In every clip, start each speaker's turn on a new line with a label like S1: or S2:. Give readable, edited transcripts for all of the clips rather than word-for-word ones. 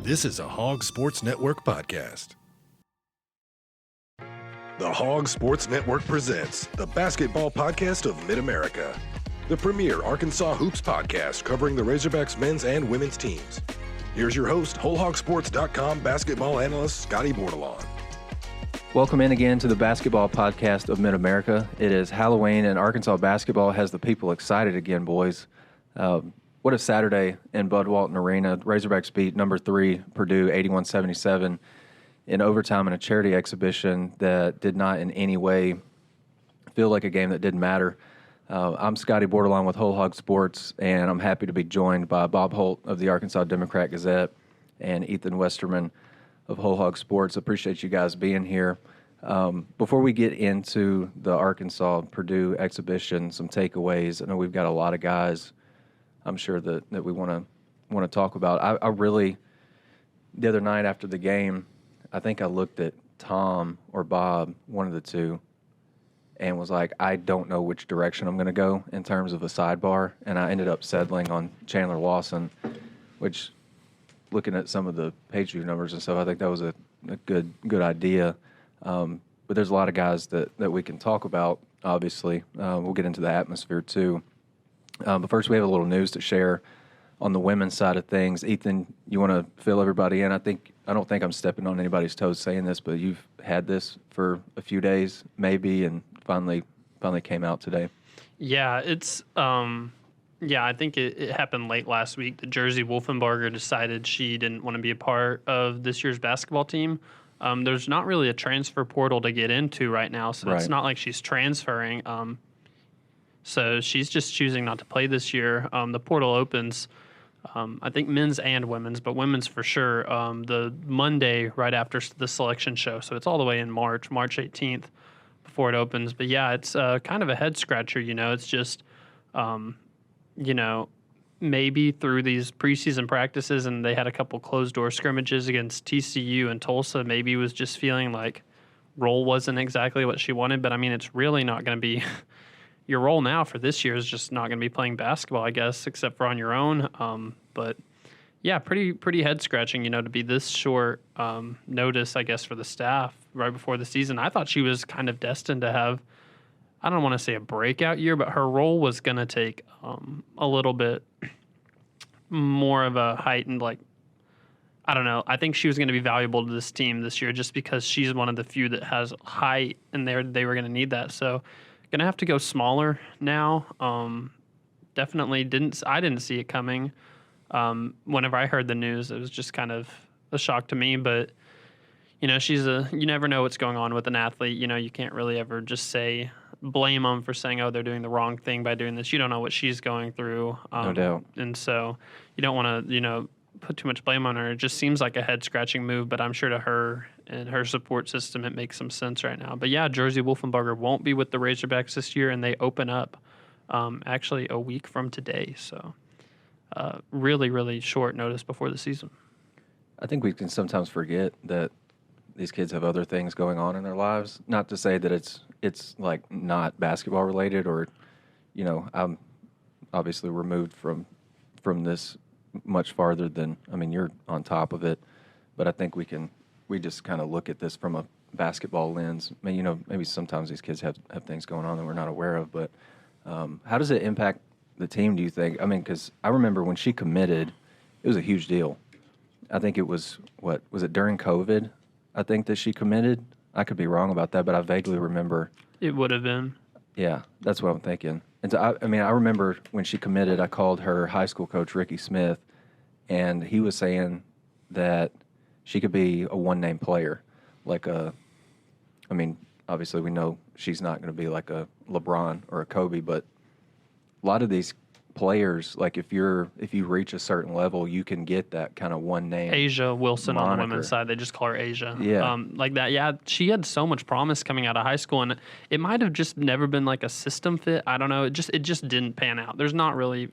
S1: This is a Hog Sports Network podcast. The Hog Sports Network presents the basketball podcast of Mid-America, the premier Arkansas hoops podcast covering the Razorbacks men's and women's teams. Here's your host, WholeHogSports.com basketball analyst Scotty Bordelon.
S2: Welcome in again to the basketball podcast of Mid-America. It is Halloween, and Arkansas basketball has the people excited again, boys. What a Saturday in Bud Walton Arena. Razorbacks beat number 3 Purdue 81-77 in overtime in a charity exhibition that did not in any way feel like a game that didn't matter. I'm Scotty Bordelon with Whole Hog Sports, and I'm happy to be joined by Bob Holt of the Arkansas Democrat Gazette and Ethan Westerman of Whole Hog Sports. Appreciate you guys being here. Before we get into the Arkansas-Purdue exhibition, some takeaways. I know we've got a lot of guys I'm sure that we want to talk about. I really, the other night after the game, I think I looked at Tom or Bob, one of the two, and was like, I don't know which direction I'm going to go in terms of a sidebar, and I ended up settling on Chandler Lawson, which, looking at some of the page view numbers and stuff, I think that was a good idea. But there's a lot of guys that we can talk about, obviously. We'll get into the atmosphere, too. But first, we have a little news to share on the women's side of things. Ethan, you want to fill everybody in? I don't think I'm stepping on anybody's toes saying this, but you've had this for a few days, maybe, and finally came out today.
S3: Yeah, it's I think it happened late last week. The Jersey Wolfenbarger decided she didn't want to be a part of this year's basketball team. There's not really a transfer portal to get into right now, so It's not like she's transferring. So she's just choosing not to play this year. The portal opens, I think men's and women's, but women's for sure, the Monday right after the selection show. So it's all the way in March 18th before it opens. But yeah, it's kind of a head scratcher, It's just, maybe through these preseason practices, and they had a couple closed-door scrimmages against TCU and Tulsa, maybe was just feeling like role wasn't exactly what she wanted. But, I mean, it's really not going to be – your role now for this year is just not going to be playing basketball, I guess, except for on your own. But, yeah, pretty head-scratching, to be this short notice, I guess, for the staff right before the season. I thought she was kind of destined to have, I don't want to say a breakout year, but her role was going to take a little bit more of a heightened, I don't know. I think she was going to be valuable to this team this year just because she's one of the few that has height, and they were going to need that. So, going to have to go smaller now. Definitely I didn't see it coming. Whenever I heard the news, it was just kind of a shock to me. But, you never know what's going on with an athlete. You can't really ever just blame them for saying, oh, they're doing the wrong thing by doing this. You don't know what she's going through.
S2: No doubt.
S3: And so you don't want to, put too much blame on her. It just seems like a head-scratching move, but I'm sure to her and her support system it makes some sense right now. But, yeah, Jersey Wolfenbarger won't be with the Razorbacks this year, and they open up actually a week from today. So really, really short notice before the season.
S2: I think we can sometimes forget that these kids have other things going on in their lives. Not to say that it's like not basketball related or, I'm obviously removed from this much farther than, you're on top of it, but I think we just kind of look at this from a basketball lens. Maybe sometimes these kids have things going on that we're not aware of, but how does it impact the team, do you think? Because I remember when she committed, it was a huge deal. I think it was, was it during COVID, I think, that she committed? I could be wrong about that, but I vaguely remember.
S3: It would have been.
S2: Yeah, that's what I'm thinking. And so, I remember when she committed, I called her high school coach, Ricky Smith, and he was saying that she could be a one-name player. Obviously we know she's not going to be like a LeBron or a Kobe, but a lot of these players, like if you reach a certain level, you can get that kind of one-name
S3: Asia Wilson
S2: moniker.
S3: On the women's side, they just call her Asia.
S2: Yeah.
S3: Like that. Yeah, she had so much promise coming out of high school, and it might have just never been like a system fit. I don't know. It just didn't pan out. There's not really.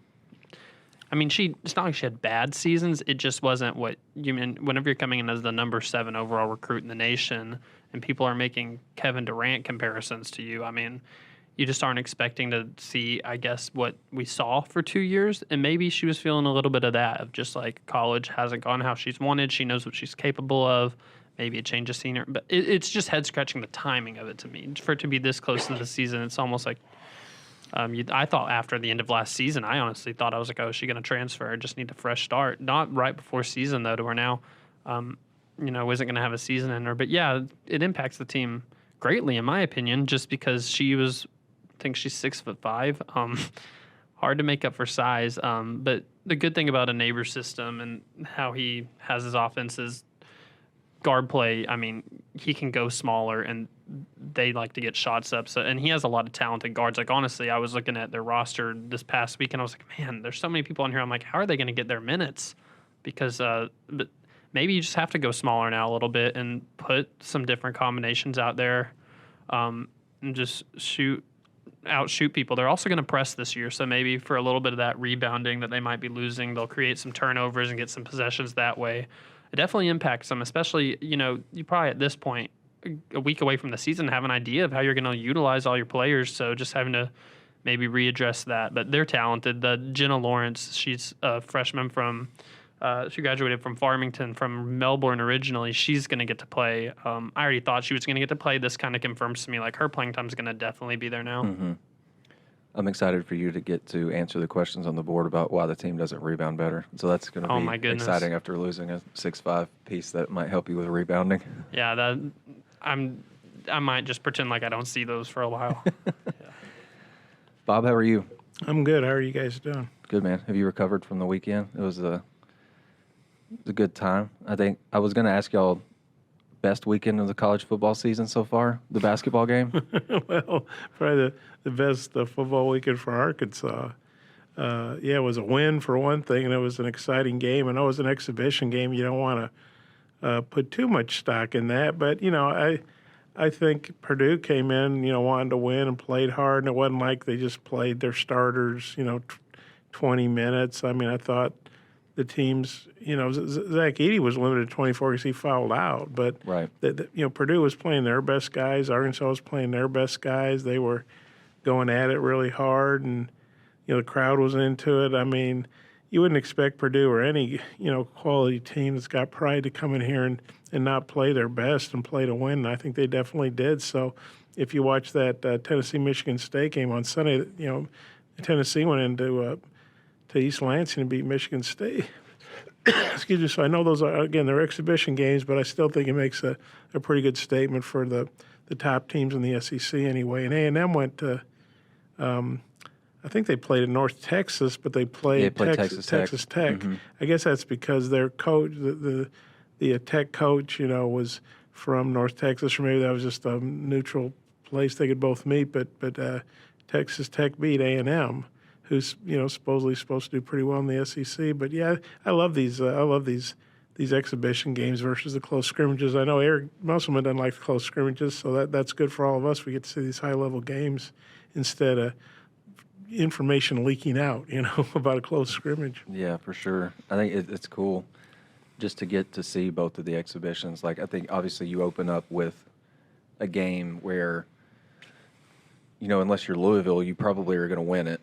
S3: It's not like she had bad seasons. It just wasn't what you mean. Whenever you're coming in as the number 7 overall recruit in the nation, and people are making Kevin Durant comparisons to you, you just aren't expecting to see, I guess, what we saw for 2 years. And maybe she was feeling a little bit of that, of just like college hasn't gone how she's wanted. She knows what she's capable of. Maybe a change of scenery. But it's just head scratching the timing of it to me. For it to be this close to the season, it's almost like I thought after the end of last season, I honestly thought, I was like, oh, is she going to transfer? I just need a fresh start. Not right before season, though, to where now, isn't going to have a season in her. But yeah, it impacts the team greatly, in my opinion, just because I think she's 6'5". Hard to make up for size. But the good thing about a neighbor system and how he has his offense is guard play. I mean, he can go smaller, and they like to get shots up. So, and he has a lot of talented guards. Like, honestly, I was looking at their roster this past week, and I was like, man, there's so many people on here. I'm like, how are they going to get their minutes? Because but maybe you just have to go smaller now a little bit and put some different combinations out there, and just outshoot people. They're also going to press this year, so maybe for a little bit of that rebounding that they might be losing, they'll create some turnovers and get some possessions that way. It definitely impacts them, especially, you probably at this point, a week away from the season, have an idea of how you're going to utilize all your players, so just having to maybe readdress that. But they're talented. The Jenna Lawrence, she's a freshman she graduated from Farmington, from Melbourne originally. She's going to get to play. I already thought she was going to get to play. This kind of confirms to me, like, her playing time is going to definitely be there now.
S2: Mm-hmm. I'm excited for you to get to answer the questions on the board about why the team doesn't rebound better. So that's going to be exciting after losing a 6'5" piece that might help you with rebounding.
S3: Yeah, I might just pretend like I don't see those for a while. Yeah.
S2: Bob, how are you?
S4: I'm good. How are you guys doing?
S2: Good, man. Have you recovered from the weekend? It was a good time. I think I was going to ask y'all best weekend of the college football season so far, the basketball game.
S4: Well, probably the best football weekend for Arkansas. It was a win for one thing, and it was an exciting game. I know it was an exhibition game. You don't want to put too much stock in that, but I think Purdue came in, wanting to win and played hard, and it wasn't like they just played their starters, 20 minutes. I mean, I thought the teams, Zach Edey was limited to 24 because he fouled out. But
S2: right.
S4: Purdue was playing their best guys. Arkansas was playing their best guys. They were going at it really hard, and the crowd was into it. I mean, you wouldn't expect Purdue or any quality team that's got pride to come in here and not play their best and play to win. And I think they definitely did. So if you watch that Tennessee-Michigan State game on Sunday, Tennessee went into to East Lansing and beat Michigan State. Excuse me. So I know those are, again, they're exhibition games, but I still think it makes a pretty good statement for the top teams in the SEC anyway. And A&M went to, I think they played in North Texas, but they played Texas Tech.
S2: Mm-hmm.
S4: I guess that's because their coach, the Tech coach, was from North Texas, or maybe that was just a neutral place they could both meet. But Texas Tech beat A&M, who's supposedly supposed to do pretty well in the SEC. But yeah, I love these exhibition games versus the close scrimmages. I know Eric Musselman doesn't like the close scrimmages, so that's good for all of us. We get to see these high level games instead of information leaking out, about a close scrimmage.
S2: Yeah, for sure. I think it's cool just to get to see both of the exhibitions. Like, I think obviously you open up with a game where, unless you're Louisville, you probably are going to win it.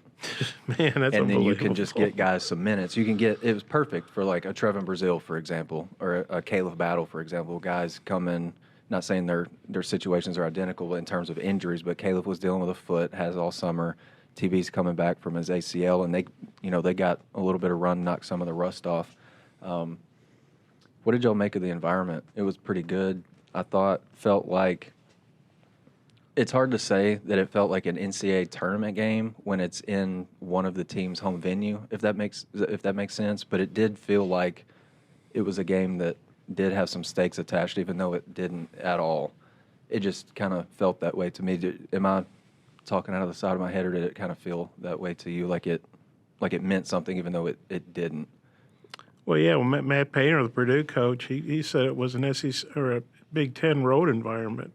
S4: Man, that's
S2: and then you can just get guys some minutes. It was perfect for like a Trevin Brazile, for example, or a Caleb Battle, for example. Guys come in, not saying their situations are identical in terms of injuries, but Caleb was dealing with a foot, has all summer. TB's coming back from his ACL, and they got a little bit of run, knocked some of the rust off. What did y'all make of the environment? It was pretty good. I felt like it's hard to say that it felt like an NCAA tournament game when it's in one of the team's home venue, if that makes sense. But it did feel like it was a game that did have some stakes attached, even though it didn't at all. It just kind of felt that way to me. Am I talking out of the side of my head, or did it kind of feel that way to you, like it meant something, even though it didn't?
S4: Well, yeah. Well, Matt Painter, the Purdue coach, he said it was an SEC or a Big Ten road environment.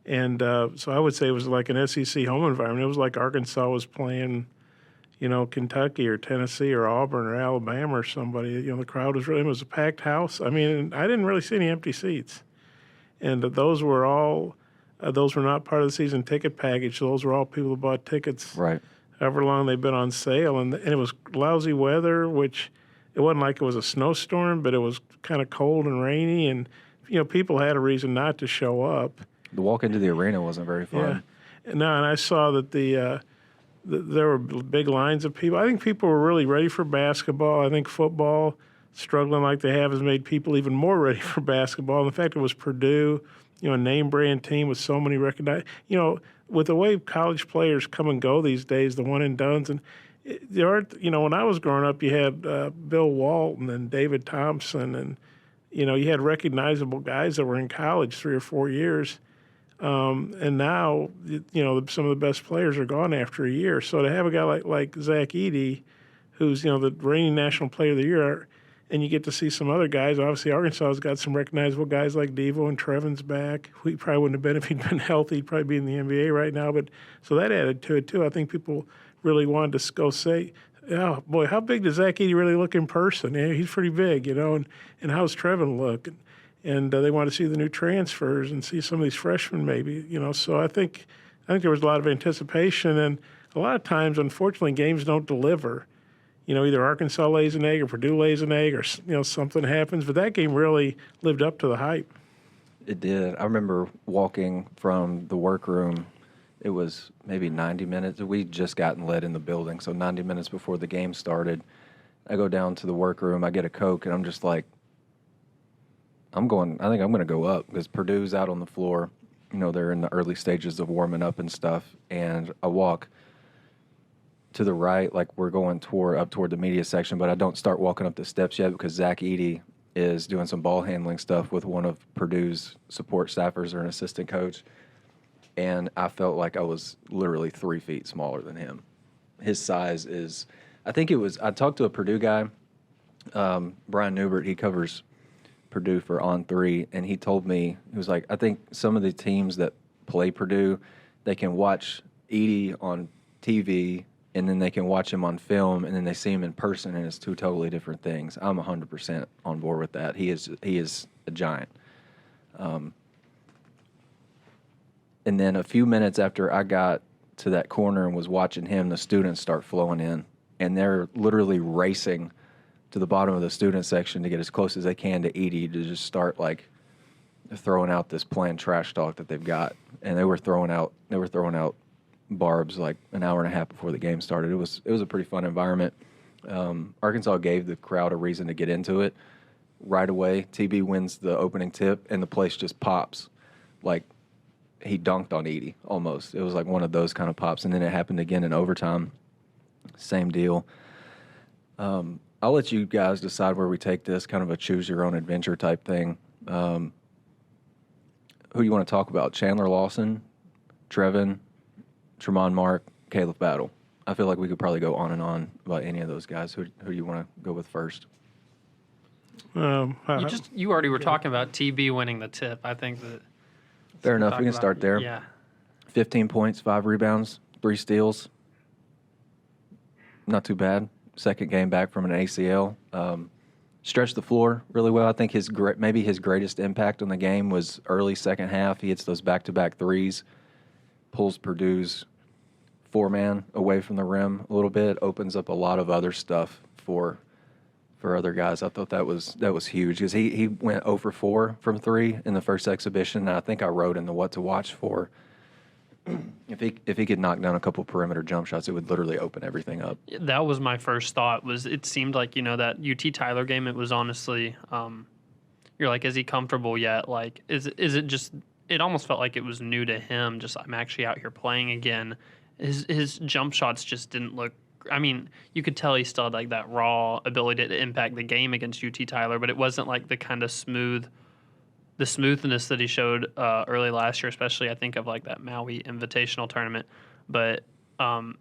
S4: And so I would say it was like an SEC home environment. It was like Arkansas was playing, Kentucky or Tennessee or Auburn or Alabama or somebody. The crowd it was a packed house. I mean, I didn't really see any empty seats. And those were all those were not part of the season ticket package. Those were all people who bought tickets
S2: Right.
S4: however long they've been on sale. And it was lousy weather, which it wasn't like it was a snowstorm, but it was kind of cold and rainy. And, people had a reason not to show up.
S2: The walk into the arena wasn't very fun.
S4: Yeah. And I saw that there were big lines of people. I think people were really ready for basketball. I think football, struggling like they have, has made people even more ready for basketball. And the fact it was Purdue, a name brand team with so many recognized, with the way college players come and go these days, the one and dones, and there aren't, when I was growing up, you had Bill Walton and David Thompson, and you had recognizable guys that were in college 3 or 4 years. And now, some of the best players are gone after a year. So to have a guy like Zach Edey, who's, the reigning National Player of the Year, and you get to see some other guys. Obviously, Arkansas has got some recognizable guys like Devo and Trevin's back. He probably wouldn't have been if he'd been healthy. He'd probably be in the NBA right now. But so that added to it, too. I think people really wanted to go say, oh, boy, how big does Zach Edey really look in person? Yeah, he's pretty big, and how's Trevin look? And they want to see the new transfers and see some of these freshmen maybe, So I think there was a lot of anticipation. And a lot of times, unfortunately, games don't deliver. Either Arkansas lays an egg or Purdue lays an egg or, something happens. But that game really lived up to the hype.
S2: It did. I remember walking from the workroom. It was maybe 90 minutes. We'd just gotten let in the building, so 90 minutes before the game started. I go down to the workroom. I get a Coke, and I'm just like, I think I'm going to go up because Purdue's out on the floor. They're in the early stages of warming up and stuff. And I walk to the right, like we're going up toward the media section, but I don't start walking up the steps yet because Zach Edey is doing some ball handling stuff with one of Purdue's support staffers or an assistant coach. And I felt like I was literally 3 feet smaller than him. His size is, I talked to a Purdue guy, Brian Newbert, he covers Purdue for On3, and he told me, he was like, I think some of the teams that play Purdue, they can watch Edey on TV, and then they can watch him on film, and then they see him in person, and it's two totally different things. I'm 100% on board with that. He is a giant. And then a few minutes after I got to that corner and was watching him, the students start flowing in, and they're literally racing to the bottom of the student section to get as close as they can to Edey to just start like throwing out this planned trash talk that they've got. And they were throwing out barbs like an hour and a half before the game started. It was a pretty fun environment. Arkansas gave the crowd a reason to get into it right away. TB wins the opening tip, and the place just pops like he dunked on Edey almost. It was like one of those kind of pops, and then it happened again in overtime. Same deal. I'll let you guys decide where we take this, kind of a choose-your-own-adventure type thing. Who you want to talk about? Chandler Lawson, Trevin, Tremont Mark, Caleb Battle. I feel like we could probably go on and on about any of those guys. Who do you want to go with first?
S3: You already were talking about TB winning the tip. I think that.
S2: Fair enough. We can start there.
S3: Yeah.
S2: 15 points, 5 rebounds, 3 steals. Not too bad. Second game back from an ACL. Stretched the floor really well. I think maybe his greatest impact on the game was early second half. He hits those back-to-back threes, pulls Purdue's 4-man away from the rim a little bit, opens up a lot of other stuff for other guys. I thought that was huge because he went 0 for 4 from 3 in the first exhibition, and I think I wrote in the what to watch for. If he could knock down a couple perimeter jump shots, it would literally open everything up.
S3: That was my first thought. It seemed like that UT Tyler game. It was honestly, you're like, is he comfortable yet? Like, is it just? It almost felt like it was new to him. Just I'm actually out here playing again. His jump shots just didn't look. I mean, you could tell he still had like that raw ability to impact the game against UT Tyler, but it wasn't like the kind of smoothness that he showed early last year, especially I think of like that Maui Invitational tournament. But and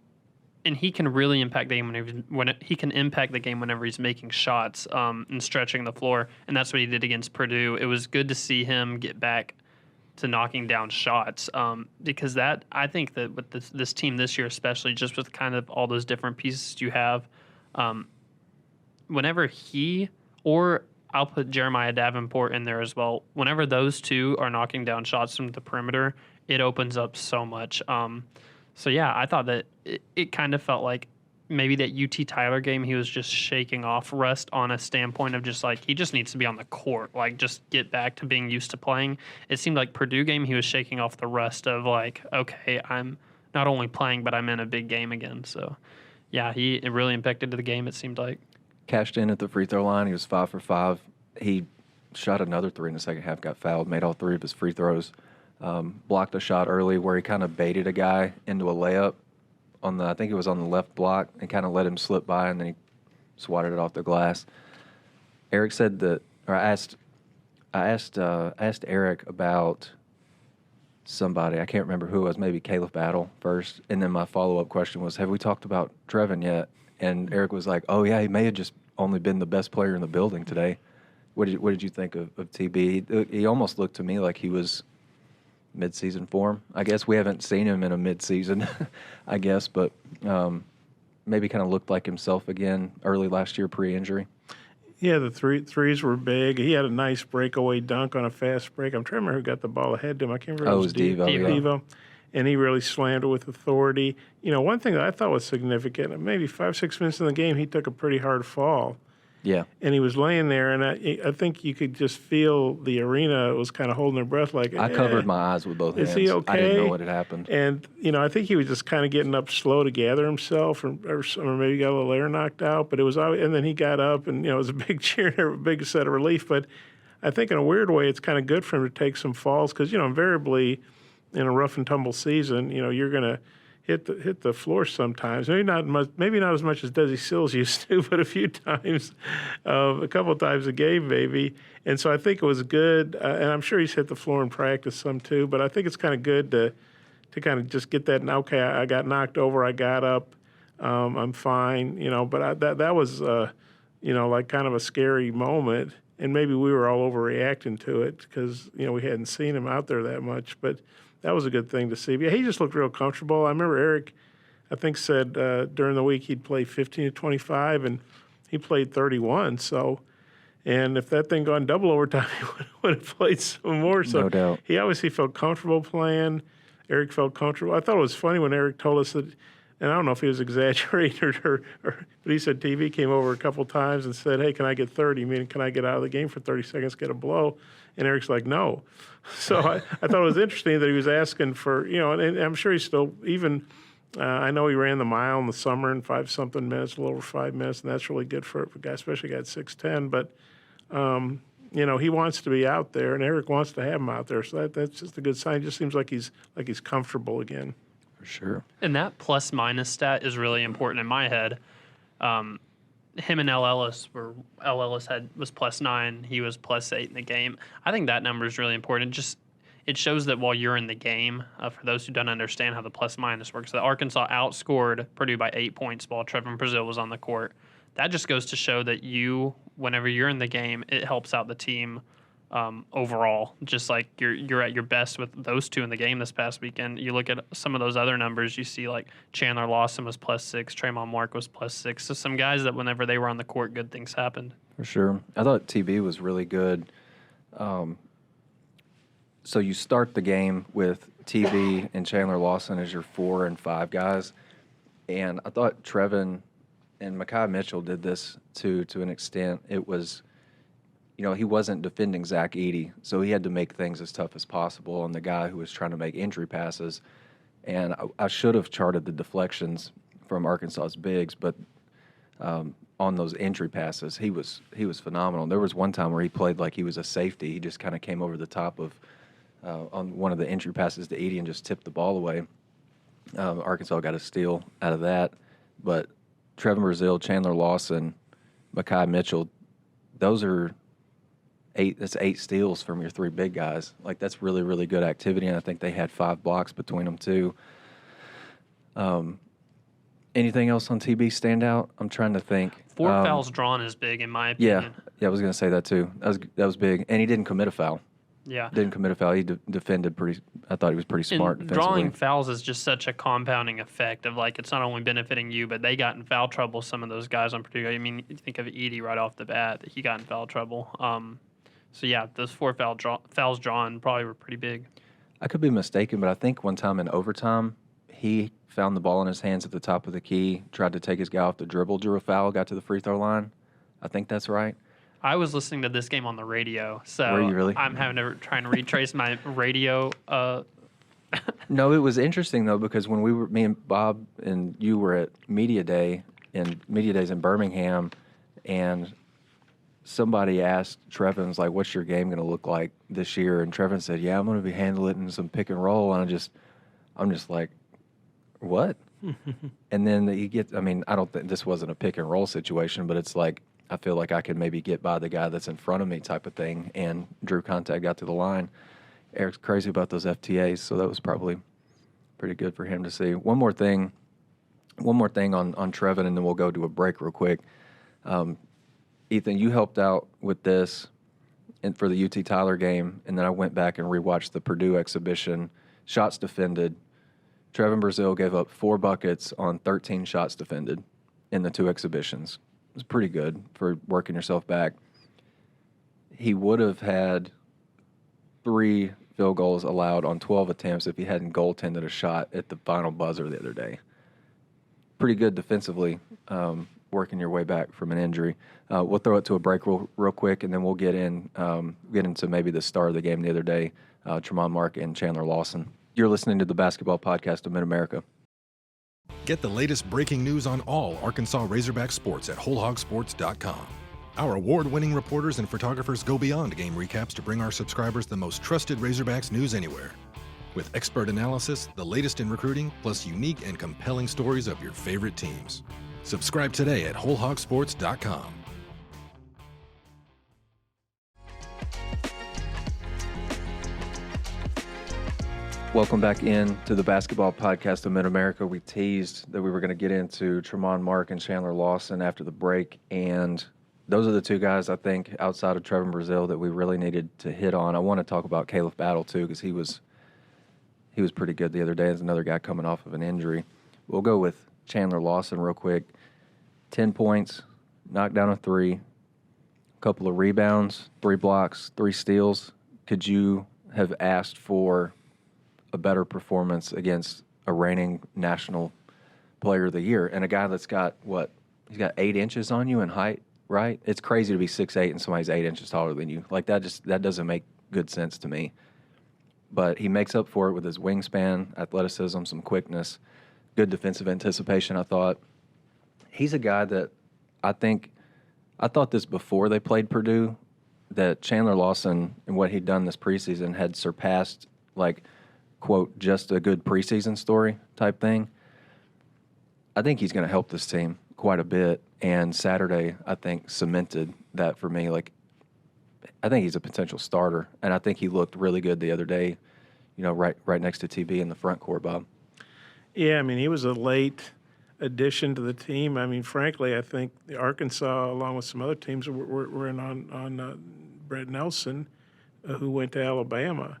S3: he can really impact the game whenever he's making shots and stretching the floor, and that's what he did against Purdue. It was good to see him get back to knocking down shots because that I think that with this team this year, especially just with kind of all those different pieces you have, whenever he or I'll put Jeremiah Davenport in there as well. Whenever those two are knocking down shots from the perimeter, it opens up so much. So yeah, I thought that it kind of felt like maybe that UT Tyler game, he was just shaking off rust on a standpoint of just like, he just needs to be on the court, like just get back to being used to playing. It seemed like Purdue game, he was shaking off the rust of like, okay, I'm not only playing, but I'm in a big game again. So yeah, it really impacted the game, it seemed like.
S2: Cashed in at the free throw line. He was 5 for 5. He shot another 3 in the second half, got fouled, made all 3 of his free throws. Blocked a shot early where he kind of baited a guy into a layup I think it was on the left block, and kind of let him slip by, and then he swatted it off the glass. Eric said that, or I asked Eric about somebody. I can't remember who it was, maybe Caleb Battle first. And then my follow-up question was, have we talked about Trevin yet? And Eric was like, oh, yeah, he may have just only been the best player in the building today. What did you think of TB? He almost looked to me like he was mid-season form. I guess we haven't seen him in a mid-season, I guess, but maybe kind of looked like himself again early last year pre-injury.
S4: Yeah, the threes were big. He had a nice breakaway dunk on a fast break. I'm trying to remember who got the ball ahead to him. I can't remember.
S2: Oh, it was Devo.
S4: Devo. And he really slammed it with authority. You know, one thing that I thought was significant, maybe 5-6 minutes in the game, he took a pretty hard fall.
S2: Yeah.
S4: And he was laying there, and I think you could just feel the arena was kind of holding their breath like,
S2: I covered my eyes with both hands.
S4: Is he okay?
S2: I didn't know what had happened.
S4: And, you know, I think he was just kind of getting up slow to gather himself, or maybe got a little air knocked out. But it was, and then he got up, and, you know, it was a big cheer and a big set of relief. But I think in a weird way, it's kind of good for him to take some falls because, you know, invariably in a rough and tumble season, you know, you're going to hit the floor sometimes. Maybe not as much as Desi Sills used to, but a few times, a couple of times a game maybe. And so I think it was good, and I'm sure he's hit the floor in practice some too. But I think it's kind of good to kind of just get that. And okay, I got knocked over, I got up, I'm fine, you know. But that was you know, like kind of a scary moment, and maybe we were all overreacting to it because, you know, we hadn't seen him out there that much, but. That was a good thing to see. But yeah, he just looked real comfortable. I remember Eric, I think, said during the week he'd play 15 to 25, and he played 31. So, and if that thing gone double overtime, he would have played some more. So
S2: no doubt.
S4: He obviously felt comfortable playing. Eric felt comfortable. I thought it was funny when Eric told us that, and I don't know if he was exaggerating or but he said TV came over a couple times and said, hey, can I get 30? Meaning, can I get out of the game for 30 seconds, get a blow? And Eric's like, no. So I thought it was interesting that he was asking for, you know, and I'm sure he's still, even, I know he ran the mile in the summer in 5-something minutes, a little over 5 minutes, and that's really good for a guy, especially a guy at 6'10". But, you know, he wants to be out there, and Eric wants to have him out there. So that's just a good sign. It just seems like he's comfortable again.
S2: For sure.
S3: And that plus-minus stat is really important in my head. Him and L. Ellis was +9. He was +8 in the game. I think that number is really important. It shows that while you're in the game, for those who don't understand how the plus-minus works, that Arkansas outscored Purdue by 8 points while Trevin Brazile was on the court. That just goes to show that whenever you're in the game, it helps out the team overall. Just like you're at your best with those two in the game this past weekend. You look at some of those other numbers, you see like Chandler Lawson was +6, Tremont Mark was +6. So some guys that whenever they were on the court, good things happened.
S2: For sure. I thought TB was really good. So you start the game with TB and Chandler Lawson as your 4 and 5 guys. And I thought Trevin and Mekhi Mitchell did this to an extent. It was, you know, he wasn't defending Zach Edey, so he had to make things as tough as possible on the guy who was trying to make entry passes. And I should have charted the deflections from Arkansas's bigs, but on those entry passes, he was phenomenal. There was one time where he played like he was a safety. He just kind of came over the top of on one of the entry passes to Edey and just tipped the ball away. Arkansas got a steal out of that. But Trevin Brazile, Chandler Lawson, Mekhi Mitchell, those are 8. That's 8 steals from your 3 big guys. Like, that's really, really good activity, and I think they had 5 blocks between them too. Anything else on TB stand out? I'm trying to think.
S3: 4 fouls drawn is big in my opinion.
S2: Yeah, I was going to say that too. That was big, and he didn't commit a foul.
S3: Yeah,
S2: didn't commit a foul. He defended pretty. I thought he was pretty smart
S3: and
S2: defensively.
S3: Drawing fouls is just such a compounding effect of like it's not only benefiting you, but they got in foul trouble. Some of those guys on Purdue. I mean, you think of Edey right off the bat; he got in foul trouble. So yeah, those 4 fouls drawn probably were pretty big.
S2: I could be mistaken, but I think one time in overtime, he found the ball in his hands at the top of the key, tried to take his guy off the dribble, drew a foul, got to the free throw line. I think that's right.
S3: I was listening to this game on the radio, so
S2: Were you really?
S3: I'm having to try and retrace my radio.
S2: No, it was interesting though, because when me and Bob and you were at Media Days in Birmingham, and somebody asked Trevin, like, "What's your game going to look like this year?" And Trevin said, "Yeah, I'm going to be handling it in some pick and roll." And I'm just like, "What?" And then I don't think this wasn't a pick and roll situation, but it's like I feel like I could maybe get by the guy that's in front of me type of thing, and drew contact, got to the line. Eric's crazy about those FTAs, so that was probably pretty good for him to see. One more thing on Trevin, and then we'll go to a break real quick. Ethan, you helped out with this and for the UT Tyler game, and then I went back and rewatched the Purdue exhibition. Shots defended. Trevin Brazil gave up 4 buckets on 13 shots defended in the 2 exhibitions. It was pretty good for working yourself back. He would have had 3 field goals allowed on 12 attempts if he hadn't goaltended a shot at the final buzzer the other day. Pretty good defensively, working your way back from an injury. We'll throw it to a break real quick, and then we'll get into maybe the star of the game the other day, Tremont Mark and Chandler Lawson. You're listening to the Basketball Podcast of Mid-America.
S1: Get the latest breaking news on all Arkansas Razorback sports at WholeHogSports.com. Our award-winning reporters and photographers go beyond game recaps to bring our subscribers the most trusted Razorbacks news anywhere. With expert analysis, the latest in recruiting, plus unique and compelling stories of your favorite teams. Subscribe today at WholeHogSports.com.
S2: Welcome back in to the Basketball Podcast of Mid-America. We teased that we were going to get into Tremont Mark and Chandler Lawson after the break, and those are the 2 guys, I think, outside of Trevin Brazil that we really needed to hit on. I want to talk about Caleb Battle, too, because he was pretty good the other day. There's another guy coming off of an injury. We'll go with Chandler Lawson real quick. 10 points, knocked down a 3, a couple of rebounds, 3 blocks, 3 steals. Could you have asked for a better performance against a reigning national player of the year and a guy that's got, he's got 8 inches on you in height, right? It's crazy to be 6'8" and somebody's 8 inches taller than you. Like, that doesn't make good sense to me. But he makes up for it with his wingspan, athleticism, some quickness, good defensive anticipation, I thought. He's a guy that I thought this before they played Purdue, that Chandler Lawson and what he'd done this preseason had surpassed, like, quote, just a good preseason story type thing. I think he's going to help this team quite a bit, and Saturday, I think, cemented that for me. Like, I think he's a potential starter, and I think he looked really good the other day, right next to TB in the front court, Bob.
S4: Yeah, I mean, he was a late addition to the team. I mean, frankly, I think the Arkansas, along with some other teams, were in on Brett Nelson, who went to Alabama.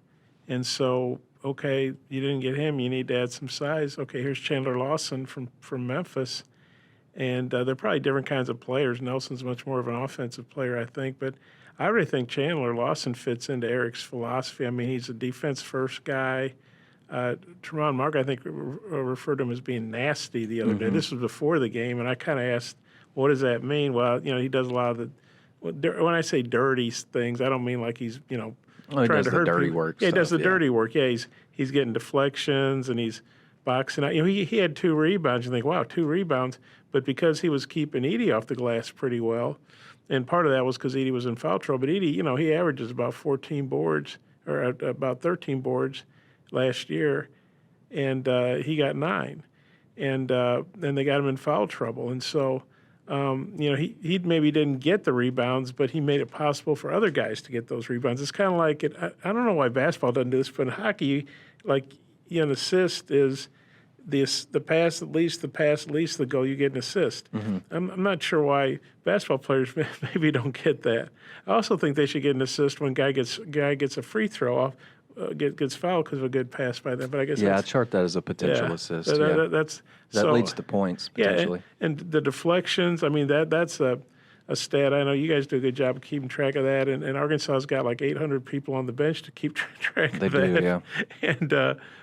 S4: And so, okay, you didn't get him. You need to add some size. Okay, here's Chandler Lawson from Memphis. And they're probably different kinds of players. Nelson's much more of an offensive player, I think. But I really think Chandler Lawson fits into Eric's philosophy. I mean, he's a defense-first guy. Tremont Mark, I think, referred to him as being nasty the other day. This was before the game, and I kind of asked, what does that mean? Well, he does a lot of the when I say dirty things, I don't mean like he's, trying to hurt
S2: dirty
S4: people.
S2: work.
S4: Yeah, he does the
S2: stuff,
S4: dirty work. Yeah, he's getting deflections and he's boxing out. He had 2 rebounds. You think, wow, 2 rebounds. But because he was keeping Edey off the glass pretty well, and part of that was because Edey was in foul trouble. But Edey, he averages about 14 boards or about 13 boards last year, and he got 9. And then they got him in foul trouble. And so, he maybe didn't get the rebounds, but he made it possible for other guys to get those rebounds. It's kind of like I don't know why basketball doesn't do this, but in hockey, an assist is the pass at least, the goal, you get an assist. I'm not sure why basketball players maybe don't get that. I also think they should get an assist when guy gets a free throw off, gets fouled because of a good pass by them. But I guess
S2: I chart that as a potential assist.
S4: That
S2: leads to points potentially.
S4: Yeah, and the deflections. I mean, that's a a stat. I know you guys do a good job of keeping track of that, and Arkansas's got like 800 people on the bench to keep track of that.
S2: They do, yeah.
S4: And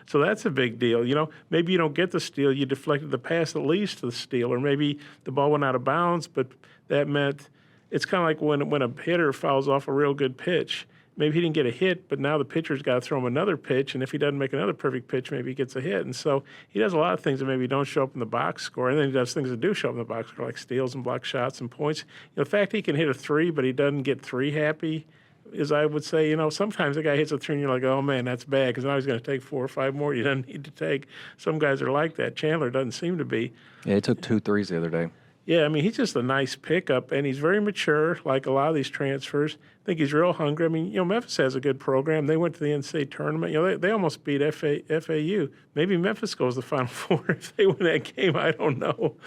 S4: so that's a big deal. Maybe you don't get the steal, you deflected the pass that leads to the steal, or maybe the ball went out of bounds, but that meant it's kind of like when a hitter fouls off a real good pitch. Maybe he didn't get a hit, but now the pitcher's got to throw him another pitch, and if he doesn't make another perfect pitch, maybe he gets a hit. And so he does a lot of things that maybe don't show up in the box score, and then he does things that do show up in the box score, like steals and block shots and points. The fact he can hit a 3, but he doesn't get 3 happy is, I would say, sometimes a guy hits a 3 and you're like, oh, man, that's bad, because now he's going to take 4 or 5 more he doesn't need to take. Some guys are like that. Chandler doesn't seem to be.
S2: Yeah, he took 2 threes the other day.
S4: Yeah, I mean, he's just a nice pickup, and he's very mature, like a lot of these transfers. I think he's real hungry. I mean, Memphis has a good program. They went to the NCAA tournament. They almost beat FAU. Maybe Memphis goes to the Final Four if they win that game. I don't know.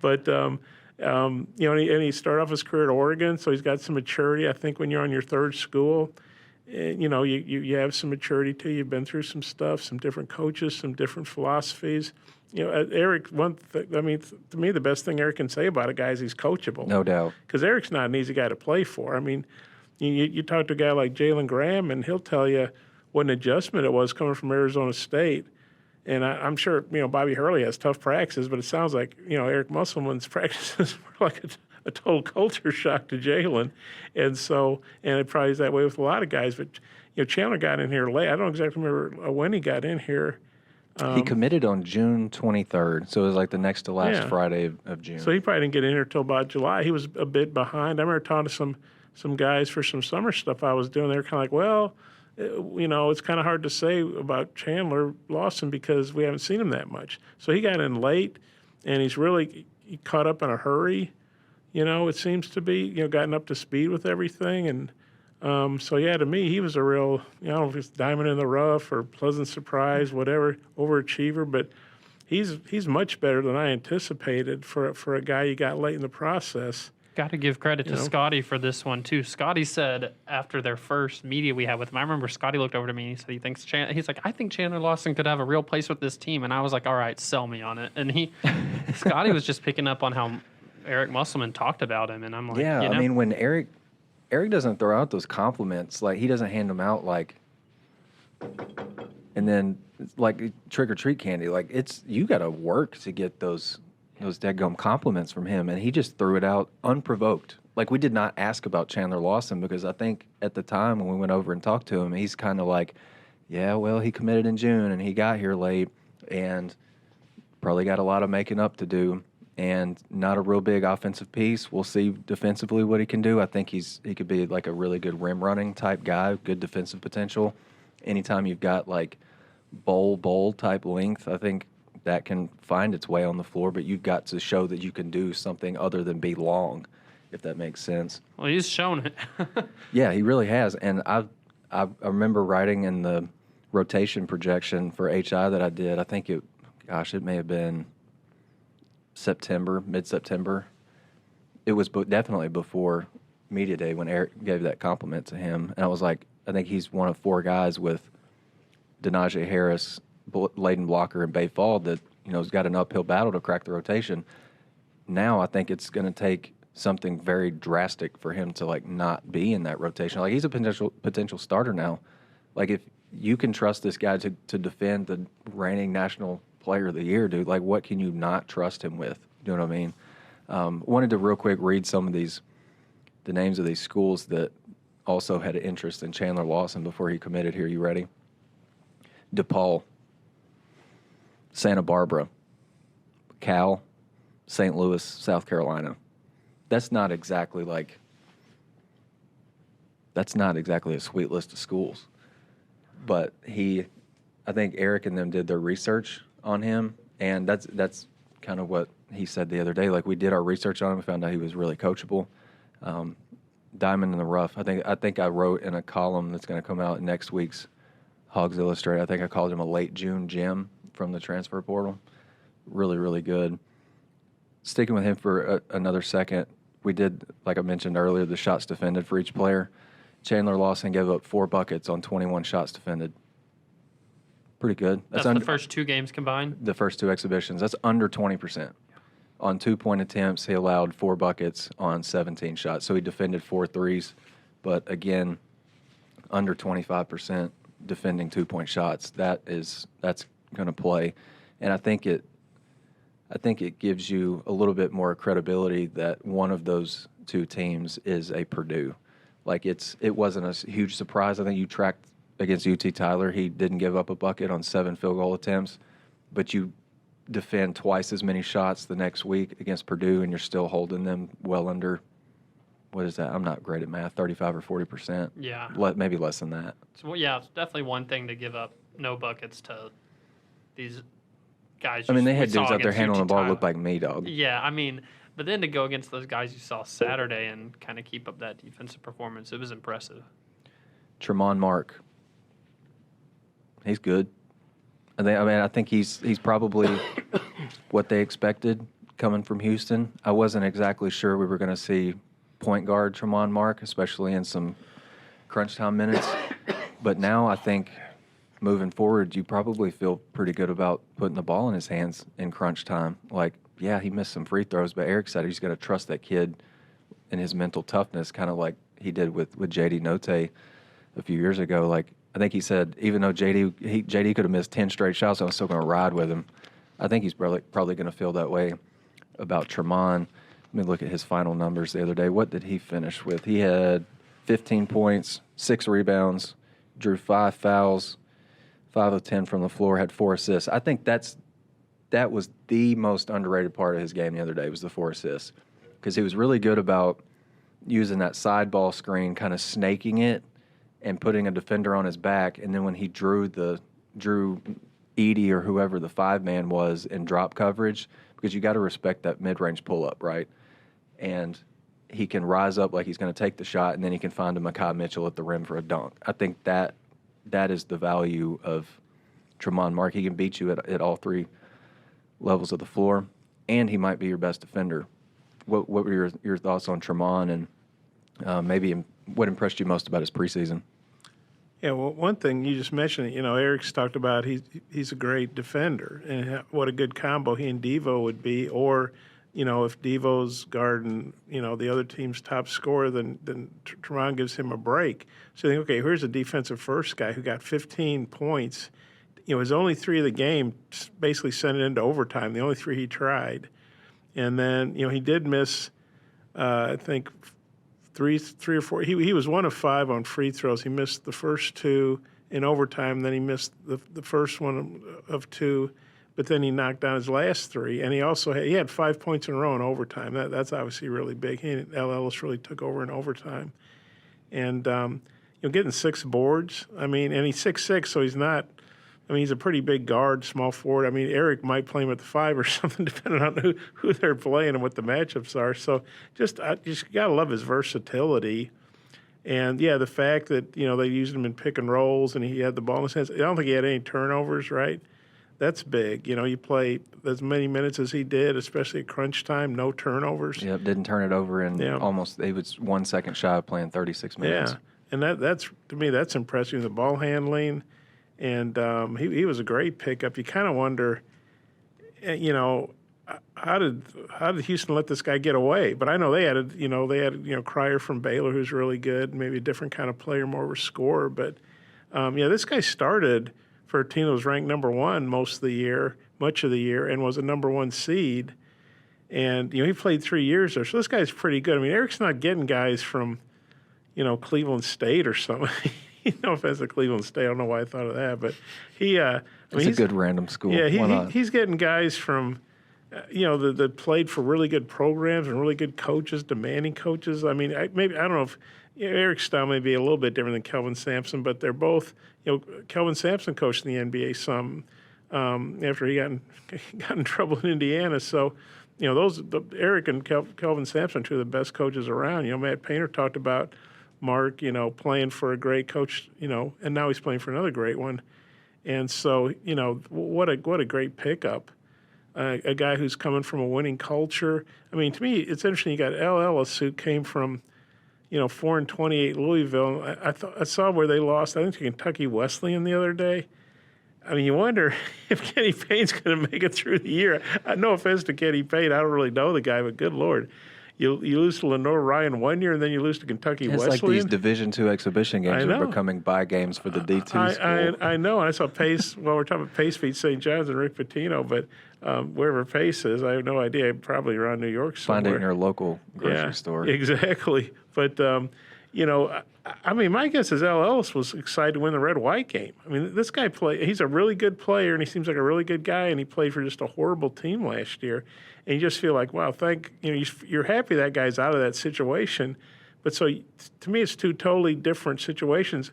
S4: But, and he started off his career at Oregon, so he's got some maturity. I think when you're on your 3rd school, you have some maturity too. You've been through some stuff, some different coaches, some different philosophies. Eric, to me, the best thing Eric can say about a guy is he's coachable.
S2: No doubt.
S4: Because Eric's not an easy guy to play for. I mean, you talk to a guy like Jalen Graham, and he'll tell you what an adjustment it was coming from Arizona State. And I'm sure, Bobby Hurley has tough practices, but it sounds like, Eric Musselman's practices were like a total culture shock to Jalen. And it probably is that way with a lot of guys. But, Chandler got in here late. I don't exactly remember when he got in here.
S2: He committed on June 23rd, so it was like the next to last Friday of June.
S4: So he probably didn't get in here till about July. He was a bit behind. I remember talking to some guys for some summer stuff I was doing. They were kind of like, well, it's kind of hard to say about Chandler Lawson because we haven't seen him that much. So he got in late, and he caught up in a hurry. It seems to be, gotten up to speed with everything. And to me, he was a real, I don't know if it's diamond in the rough or pleasant surprise, whatever, overachiever, but he's much better than I anticipated for a guy you got late in the process.
S3: Got to give credit to Scotty for this one, too. Scotty said after their first media we had with him, I remember Scotty looked over to me and he said he thinks he's like, I think Chandler Lawson could have a real place with this team. And I was like, all right, sell me on it. And Scotty was just picking up on how Eric Musselman talked about him. And I'm like,
S2: I mean, when Eric doesn't throw out those compliments, like he doesn't hand them out and then like trick or treat candy. Like you got to work to get those deadgum compliments from him, and he just threw it out unprovoked. Like we did not ask about Chandler Lawson because I think at the time when we went over and talked to him, he's kind of like, yeah, well, he committed in June and he got here late and probably got a lot of making up to do. And not a real big offensive piece. We'll see defensively what he can do. I think he could be like a really good rim running type guy, good defensive potential. Anytime you've got like bowl type length, I think that can find its way on the floor. But you've got to show that you can do something other than be long, if that makes sense.
S3: Well, he's shown it.
S2: Yeah, he really has. And I remember writing in the rotation projection for HI that I did. I think it may have been mid-September. It was definitely before media day when Eric gave that compliment to him. And I was like, I think he's one of 4 guys with Denaje Harris, Layden Blocker, and Bay Fall that, has got an uphill battle to crack the rotation. Now I think it's going to take something very drastic for him to like not be in that rotation. Like he's a potential starter now. Like if you can trust this guy to defend the reigning national player of the year, dude, like what can you not trust him with? You know what I mean? Wanted to real quick read some of the names of these schools that also had an interest in Chandler Lawson before he committed here. You ready? DePaul, Santa Barbara, Cal, St. Louis, South Carolina. That's not exactly a sweet list of schools. But I think Eric and them did their research on him, and that's kind of what he said the other day. Like we did our research on him, we found out he was really coachable. Diamond in the rough. I think I wrote in a column that's going to come out in next week's Hogs Illustrated. I think I called him a late June gem from the transfer portal. Really, really good. Sticking with him for another second, we did, like I mentioned earlier, the shots defended for each player. Chandler Lawson gave up 4 buckets on 21 shots defended. Pretty good.
S3: That's the first 2 games combined?
S2: The first 2 exhibitions. That's under 20%. On 2-point attempts, he allowed 4 buckets on 17 shots. So he defended 4 threes, but again, under 25% defending 2-point shots. That's going to play, and I think it gives you a little bit more credibility that one of those 2 teams is a Purdue. Like it wasn't a huge surprise. I think you tracked against UT Tyler. He didn't give up a bucket on 7 field goal attempts, but you defend twice as many shots the next week against Purdue, and you're still holding them well under, what is that? I'm not great at math, 35 or 40%.
S3: Yeah.
S2: Maybe less than that.
S3: So, it's definitely one thing to give up no buckets to these guys.
S2: I mean, they had dudes out there handling the ball
S3: Tyler.
S2: Looked like me, dog.
S3: Yeah, I mean, but then to go against those guys you saw Saturday and kind of keep up that defensive performance, it was impressive.
S2: Tremont Mark. He's good. I think he's probably what they expected coming from Houston. I wasn't exactly sure we were going to see point guard Tremont Mark, especially in some crunch time minutes. But now I think moving forward, you probably feel pretty good about putting the ball in his hands in crunch time. Like, yeah, he missed some free throws, but Eric said he's going to trust that kid and his mental toughness, kind of like he did with J.D. Note a few years ago. Like, I think he said even though J.D. could have missed 10 straight shots, I was still going to ride with him. I think he's probably going to feel that way about Tremont. Let me look at his final numbers the other day. What did he finish with? He had 15 points, 6 rebounds, drew 5 fouls, 5 of 10 from the floor, had 4 assists. I think that was the most underrated part of his game the other day was the 4 assists, because he was really good about using that side ball screen, kind of snaking it and putting a defender on his back, and then when he drew Edie or whoever the 5-man was in drop coverage, because you got to respect that mid-range pull-up, right? And he can rise up like he's going to take the shot, and then he can find a Makai Mitchell at the rim for a dunk. I think that is the value of Tremont Mark. He can beat you at all 3 levels of the floor, and he might be your best defender. What were your thoughts on Tremont, and maybe what impressed you most about his preseason?
S4: Yeah, well, one thing you just mentioned, Eric's talked about he's a great defender, and what a good combo he and Devo would be. Or, if Devo's guarding, the other team's top scorer, then Tremont gives him a break. So you think, okay, here's a defensive first guy who got 15 points. His only 3 of the game basically sent it into overtime, the only 3 he tried. And then, he did miss, I think, three or four. He was 1 of 5 on free throws. He missed the first 2 in overtime. Then he missed the first one of 2, but then he knocked down his last 3. And he had 5 points in a row in overtime. That's obviously really big. He and L. Ellis really took over in overtime. And getting 6 boards. I mean, and he's 6'6", so he's not. I mean, he's a pretty big guard, small forward. I mean, Eric might play him at the 5 or something, depending on who they're playing and what the matchups are. So I just got to love his versatility. And, yeah, the fact that, they used him in pick and rolls and he had the ball in his hands. I don't think he had any turnovers, right? That's big. You play as many minutes as he did, especially at crunch time, no turnovers.
S2: Yep, didn't turn it over in almost – he was 1 second shy of playing 36 minutes.
S4: Yeah, and that's to me, that's impressive. The ball handling. And he was a great pickup. You kind of wonder, how did Houston let this guy get away? But I know they had Cryer from Baylor, who's really good, maybe a different kind of player, more of a scorer. But this guy started for a team that was ranked number 1 much of the year, and was a number 1 seed. And he played 3 years there, so this guy's pretty good. I mean, Eric's not getting guys from Cleveland State or something. No offense to Cleveland State. I don't know why I thought of that, but he's
S2: a good random school.
S4: Yeah, he's getting guys from, that played for really good programs and really good coaches, demanding coaches. I mean, I don't know if Eric's style may be a little bit different than Kelvin Sampson, but they're both. Kelvin Sampson coached in the NBA some after he got in trouble in Indiana. So, Eric and Kelvin Sampson are 2 of the best coaches around. Matt Painter talked about Mark, playing for a great coach, and now he's playing for another great one. And so, what a great pickup. A guy who's coming from a winning culture. I mean, to me, it's interesting. You got L. Ellis, who came from, 4-28 Louisville. I saw where they lost, I think, to Kentucky Wesleyan the other day. I mean, you wonder if Kenny Payne's going to make it through the year. No offense to Kenny Payne, I don't really know the guy, but good Lord. You lose to Lenore Ryan one year, and then you lose to Kentucky Wesleyan.
S2: It's like these Division II exhibition games are becoming bye games for the D2 school.
S4: I know, and I saw Pace. Well, we're talking about Pace beat St. John's and Rick Pitino, but wherever Pace is, I have no idea. Probably around New York somewhere.
S2: Find it in your local grocery store.
S4: Exactly. But, I mean, my guess is Al Ellis was excited to win the red-white game. I mean, this guy he's a really good player, and he seems like a really good guy, and he played for just a horrible team last year. And you just feel like, wow, you're happy that guy's out of that situation. But so to me, it's two totally different situations.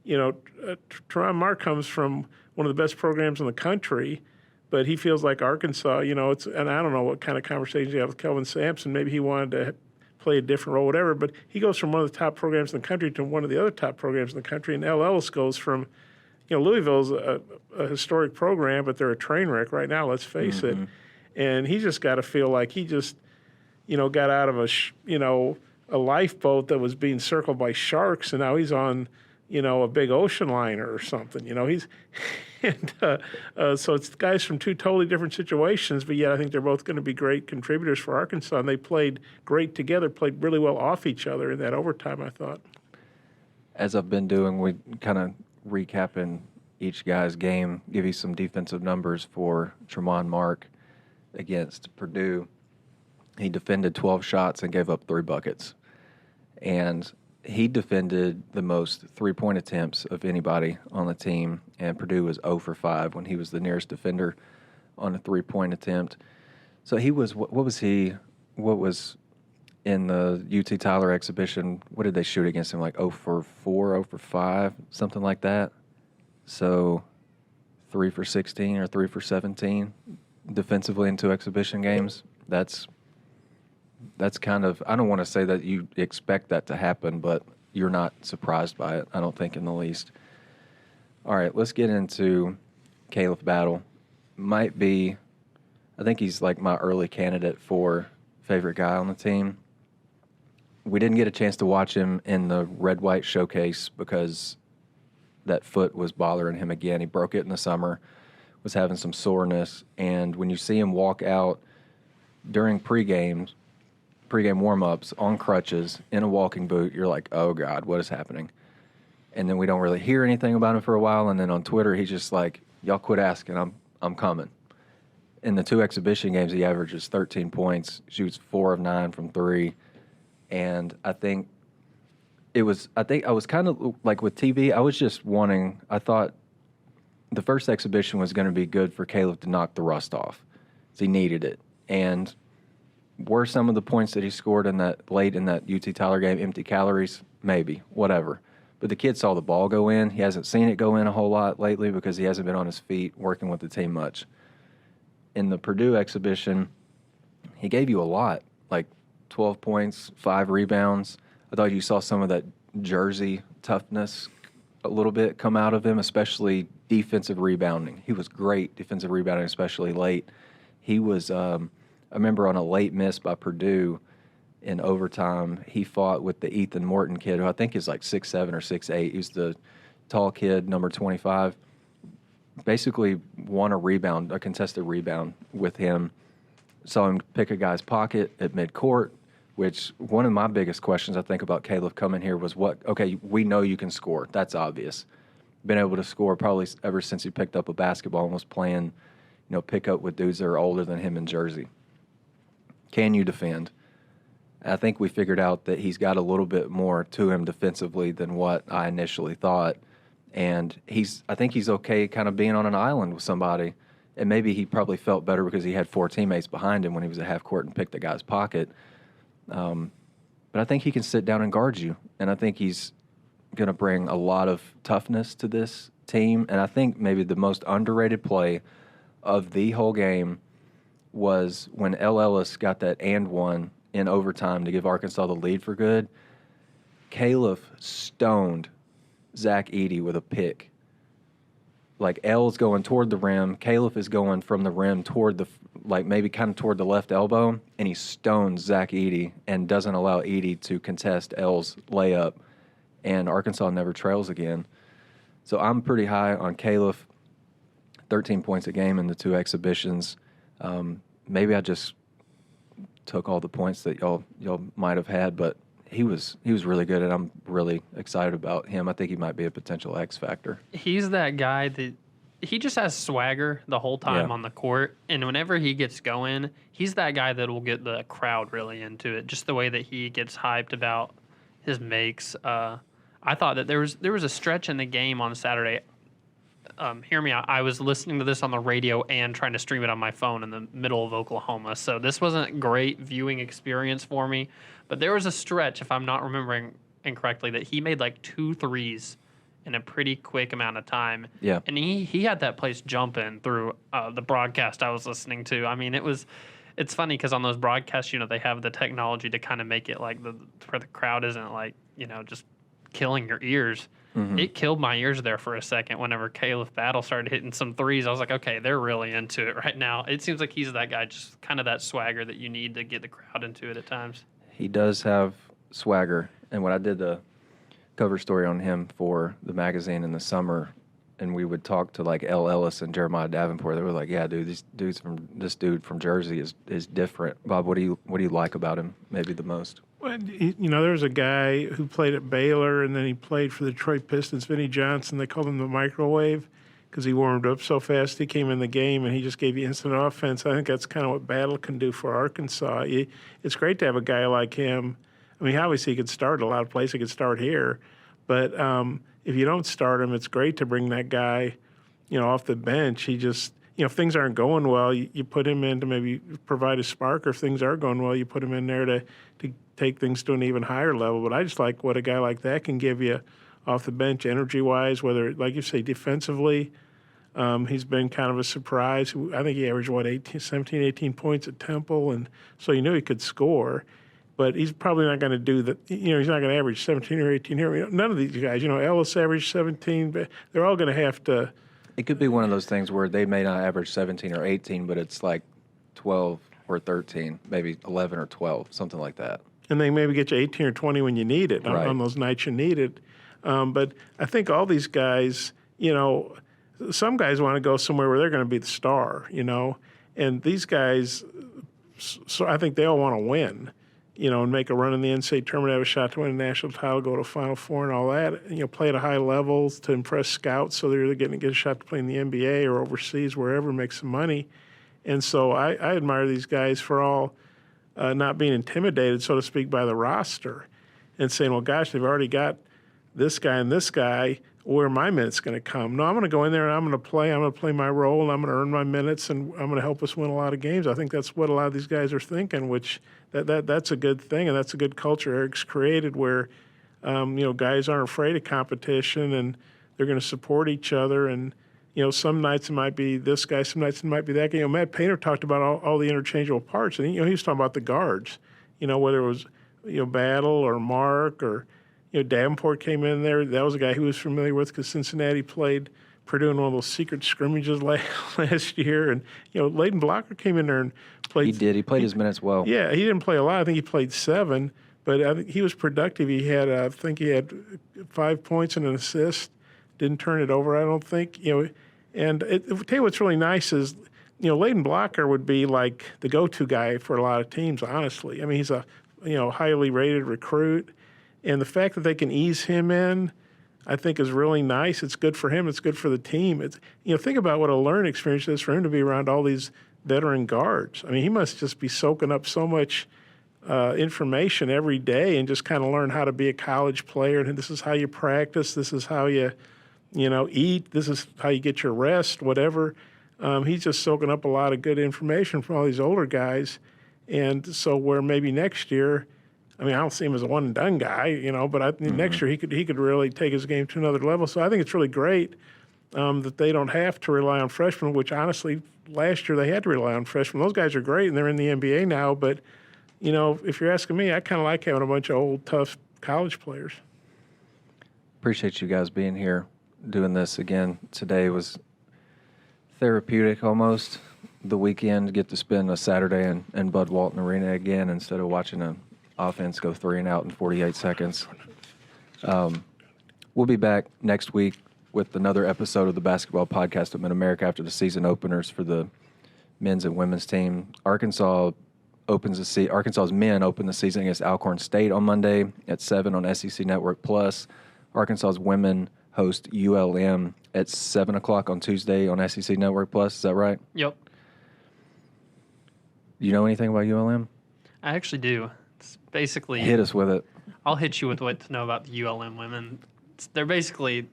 S4: Teron Mark comes from one of the best programs in the country, but he feels like Arkansas, and I don't know what kind of conversations you have with Kelvin Sampson. Maybe he wanted to play a different role, whatever, but he goes from one of the top programs in the country to one of the other top programs in the country, and Al Ellis goes from, Louisville's a historic program, but they're a train wreck right now, let's face it. And he just got to feel like he just, got out of a lifeboat that was being circled by sharks, and now he's on, a big ocean liner or something. So it's guys from two totally different situations, but yet I think they're both going to be great contributors for Arkansas, and they played great together, played really well off each other in that overtime, I thought.
S2: As I've been doing, we kind of recapping each guy's game, give you some defensive numbers for Tremont Mark against Purdue. He defended 12 shots and gave up 3 buckets. And he defended the most three-point attempts of anybody on the team, and Purdue was 0 for 5 when he was the nearest defender on a three-point attempt. So he was, what was in the UT Tyler exhibition, what did they shoot against him, like 0 for 4, 0 for 5, something like that? So 3 for 16 or 3 for 17 defensively in 2 exhibition games. That's kind of, I don't want to say that you expect that to happen, but you're not surprised by it, I don't think, in the least. All right, let's get into Caleb Battle. I think he's like my early candidate for favorite guy on the team. We didn't get a chance to watch him in the red-white showcase because that foot was bothering him again. He broke it in the summer, was having some soreness, and when you see him walk out during pregame warm-ups on crutches in a walking boot, you're like, oh, God, what is happening? And then we don't really hear anything about him for a while, and then on Twitter he's just like, y'all quit asking, I'm coming. In the 2 exhibition games, he averages 13 points, shoots 4 of 9 from 3, and I was kind of like with TV, I thought the first exhibition was going to be good for Caleb to knock the rust off. So he needed it. And were some of the points that he scored late in that UT Tyler game empty calories? Maybe, whatever. But the kid saw the ball go in. He hasn't seen it go in a whole lot lately because he hasn't been on his feet working with the team much. In the Purdue exhibition, he gave you a lot, like 12 points, 5 rebounds. I thought you saw some of that Jersey toughness a little bit come out of him, especially defensive rebounding. He was great defensive rebounding, especially late. He was, I remember on a late miss by Purdue in overtime, he fought with the Ethan Morton kid, who I think is like 6'7" or 6'8". He's the tall kid, number 25. Basically won a contested rebound with him. Saw him pick a guy's pocket at midcourt, which one of my biggest questions I think about Caleb coming here was we know you can score. That's obvious. Been able to score probably ever since he picked up a basketball and was playing, pick up with dudes that are older than him in Jersey. Can you defend? I think we figured out that he's got a little bit more to him defensively than what I initially thought. And I think he's okay kind of being on an island with somebody. And maybe he probably felt better because he had 4 teammates behind him when he was at half court and picked the guy's pocket. But I think he can sit down and guard you. And I think he's going to bring a lot of toughness to this team. And I think maybe the most underrated play of the whole game was when L. Ellis got that and one in overtime to give Arkansas the lead for good. Caleb stoned Zach Edey with a pick. Like, L's going toward the rim. Caleb is going from the rim toward maybe kind of toward the left elbow, and he stones Zach Edey and doesn't allow Edey to contest L's layup, and Arkansas never trails again. So I'm pretty high on Caleb. 13 points a game in the 2 exhibitions. Maybe I just took all the points that y'all might have had, but he was really good, and I'm really excited about him. I think he might be a potential X factor.
S3: He's that guy that he just has swagger the whole time on the court, and whenever he gets going, he's that guy that will get the crowd really into it. Just the way that he gets hyped about his makes. I thought that there was a stretch in the game on Saturday. Hear me out. I was listening to this on the radio and trying to stream it on my phone in the middle of Oklahoma. So this wasn't a great viewing experience for me. But there was a stretch, if I'm not remembering incorrectly, that he made like 2 threes in a pretty quick amount of time.
S2: Yeah.
S3: And he had that place jumping through the broadcast I was listening to. I mean, it's funny because on those broadcasts, they have the technology to kind of make it like where the crowd isn't like, just killing your ears. Mm-hmm. It killed my ears there for a second whenever Caleb Battle started hitting some threes. I was like, okay, they're really into it right now. It seems like he's that guy, just kind of that swagger that you need to get the crowd into it at times.
S2: He does have swagger. And when I did the cover story on him for the magazine in the summer, and we would talk to like L. Ellis and Jeremiah Davenport, they were like, yeah, dude, this dude from Jersey is different. Bob, what do you like about him maybe the most?
S4: Well, there was a guy who played at Baylor, and then he played for the Detroit Pistons, Vinnie Johnson. They called him the microwave because he warmed up so fast. He came in the game, and he just gave you instant offense. I think that's kind of what Battle can do for Arkansas. It's great to have a guy like him. I mean, obviously he could start a lot of places. He could start here. But if you don't start him, it's great to bring that guy, off the bench. He just, if things aren't going well, you put him in to maybe provide a spark, or if things are going well, you put him in there to take things to an even higher level. But I just like what a guy like that can give you off the bench energy-wise, whether, like you say, defensively. He's been kind of a surprise. I think he averaged, 17, 18 points at Temple, and so you knew he could score. But he's probably not going to do that. He's not going to average 17 or 18 here. None of these guys, Ellis averaged 17, but they're all going to have to.
S2: It could be one of those things where they may not average 17 or 18, but it's like 12 or 13, maybe 11 or 12, something like that.
S4: And they maybe get you 18 or 20 when you need it,
S2: right,
S4: on those nights you need it. But I think all these guys, some guys want to go somewhere where they're going to be the star, and these guys, so I think they all want to win, and make a run in the NCAA tournament, have a shot to win a national title, go to Final Four and all that, play at a high level to impress scouts, so they're either getting to get a shot to play in the NBA or overseas, wherever, make some money. And so I admire these guys for all not being intimidated, so to speak, by the roster and saying, well, gosh, they've already got this guy and this guy, where are my minutes going to come? No, I'm going to go in there and I'm going to play my role, and I'm going to earn my minutes, and I'm going to help us win a lot of games. I think that's what a lot of these guys are thinking, which that's a good thing, and that's a good culture Eric's created where, guys aren't afraid of competition, and they're going to support each other. And, some nights it might be this guy, some nights it might be that guy. Matt Painter talked about all the interchangeable parts, and, he was talking about the guards, whether it was, Battle or Mark or, Davenport came in there. That was a guy he was familiar with because Cincinnati played Purdue in one of those secret scrimmages last year. And, Leighton Blocker came in there and played.
S2: He did. He played his minutes well.
S4: Yeah, he didn't play a lot. I think he played 7, but I think he was productive. He had, I think he had 5 points and an assist. Didn't turn it over, I don't think. And I'll tell you what's really nice is, Leighton Blocker would be like the go-to guy for a lot of teams, honestly. I mean, he's a, highly rated recruit. And the fact that they can ease him in, I think, is really nice. It's good for him. It's good for the team. It's, think about what a learning experience it is for him to be around all these veteran guards. I mean, he must just be soaking up so much information every day and just kind of learn how to be a college player. And this is how you practice. This is how you, eat. This is how you get your rest, whatever. He's just soaking up a lot of good information from all these older guys. And so where maybe next year, I mean, I don't see him as a one-and-done guy, but I think next year he could really take his game to another level. So I think it's really great that they don't have to rely on freshmen, which honestly, last year they had to rely on freshmen. Those guys are great, and they're in the NBA now. But, if you're asking me, I kind of like having a bunch of old, tough college players.
S2: Appreciate you guys being here, doing this again. Today was therapeutic almost. The weekend, get to spend a Saturday in Bud Walton Arena again instead of watching an offense go 3 and out in 48 seconds. We'll be back next week with another episode of the Basketball Podcast of Mid-America after the season openers for the men's and women's team. Arkansas's men open the season against Alcorn State on Monday at 7 on SEC Network Plus. Arkansas's women host ULM at 7 o'clock on Tuesday on SEC Network Plus. Is that right?
S3: Yep.
S2: You know anything about ULM?
S3: I actually do. It's basically...
S2: Hit us with it.
S3: I'll hit you with what to know about the ULM women. They're basically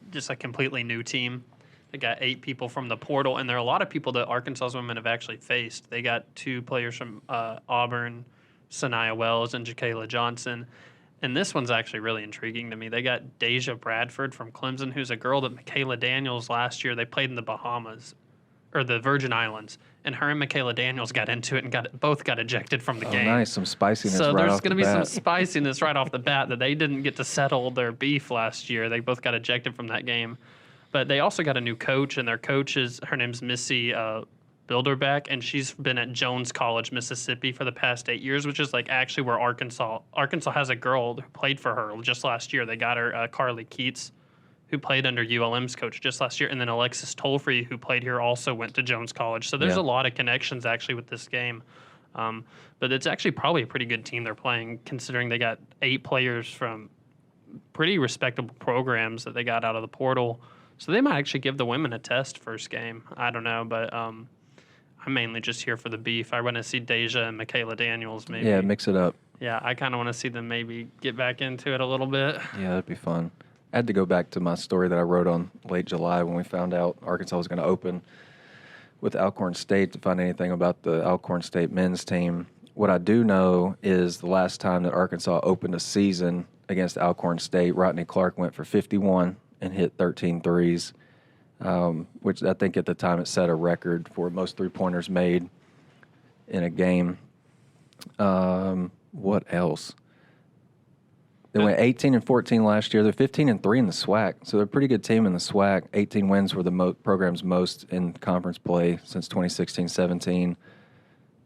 S3: just a completely new team. They got 8 people from the portal, and there are a lot of people that Arkansas's women have actually faced. They got 2 players from Auburn, Sanaya Wells and Jakayla Johnson. And this one's actually really intriguing to me. They got Deja Bradford from Clemson, who's a girl that Michaela Daniels last year, they played in the Bahamas, or the Virgin Islands. And her and Michaela Daniels got into it and both got ejected from the game.
S2: Nice, some spiciness
S3: so
S2: right
S3: there's
S2: off the
S3: going to be
S2: bat.
S3: some spiciness right off the bat that they didn't get to settle their beef last year. They both got ejected from that game. But they also got a new coach, and their coach her name's Missy Bilderbeck, and she's been at Jones College, Mississippi for the past 8 years, which is like actually where Arkansas has a girl who played for her just last year. They got her, Carly Keats, who played under ULM's coach just last year, and then Alexis Tolfree, who played here, also went to Jones College. So there's a lot of connections actually with this game. But it's actually probably a pretty good team they're playing, considering they got 8 players from pretty respectable programs that they got out of the portal. So they might actually give the women a test first game. I don't know, but I'm mainly just here for the beef. I want to see Deja and Michaela Daniels maybe.
S2: Yeah, mix it up.
S3: Yeah, I kind of want to see them maybe get back into it a little bit.
S2: Yeah, that'd be fun. I had to go back to my story that I wrote on late July when we found out Arkansas was going to open with Alcorn State to find anything about the Alcorn State men's team. What I do know is the last time that Arkansas opened a season against Alcorn State, Rodney Clark went for 51 and hit 13 threes, which I think at the time it set a record for most three-pointers made in a game. What else? They went 18-14 last year. They're 15-3 in the SWAC, so they're a pretty good team in the SWAC. 18 wins were the program's most in conference play since 2016-17.